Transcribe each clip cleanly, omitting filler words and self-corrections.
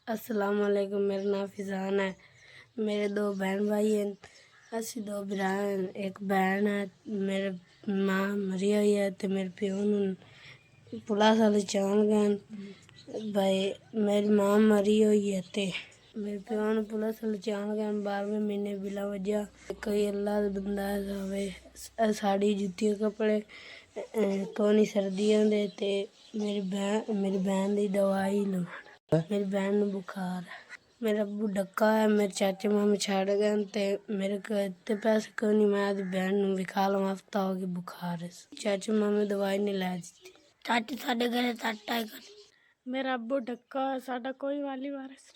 अस्सलाम वालेकुम। मेरा नाम फिजान है। मेरे दो बहन भाई हैं। असी दो भरा हैं, एक बहन है। मेरे माँ मरी हुई है तो मेरे प्यो नूं पुलिस वाले चाल गए भाई। मेरी माँ मरी हुई है तो मेरे प्यो नूं पुलिस वाले चाल गए 12वें महीने बिला वजह। कोई अल्लाह दा बंदा है साड़ी जुत्तियां कपड़े कोनी सर्दियां दे ते मेरी बहन दी दवाई लवाना। मेरी बहन नूं बुखार है। मेरा अब्बू डक्का है। मेरे चाचे मामे छड़ गए ते मेरे को इतने पैसे कोई नहीं। मैं आधी बहन नूं विखा लवां, हफ्ता हो गया बुखार है। चाचे मामे दवाई नहीं लै दी। चाचे साडे घरे चाटा है कोनी। मेरा अब्बू डक्का है, साडा कोई वाली वारिस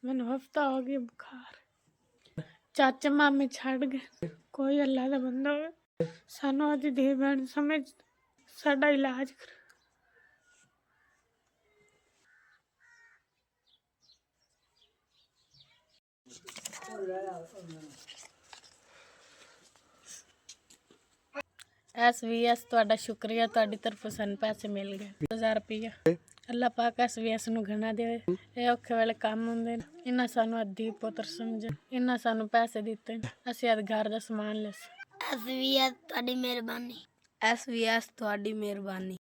मैनू हफ्ता हो गया बुखार। चाचे मामे छड़ गए, कोई अल्लाह दा बंदा होवे सानू आदी धी बहन समझ साडा इलाज कर। SVS ਤੁਹਾਡਾ ਸ਼ੁਕਰੀਆ, ਤੁਹਾਡੀ ਤਰਫੋਂ ਸਾਨੂੰ ਪੈਸੇ ਮਿਲ ਗਏ 1000 ਰੁਪਇਆ। ਅੱਲਾਹ ਪਾਕ SVS ਨੂੰ ਘਣਾ ਦੇਵੇ। ਇਹ ਔਖੇ ਵੇਲੇ ਕੰਮ ਹੁੰਦੇ ਨੇ। ਇਹਨਾਂ ਸਾਨੂੰ ਅੱਧੀ ਪੁੱਤਰ ਸਮਝੇ, ਇਹਨਾਂ ਸਾਨੂੰ ਪੈਸੇ ਦਿੱਤੇ, ਅਸੀਂ ਅੱਜ ਘਰ ਦਾ ਸਮਾਨ ਲੈ। SVS ਤੁਹਾਡੀ ਮਿਹਰਬਾਨੀ। SVS ਤੁਹਾਡੀ ਮਿਹਰਬਾਨੀ।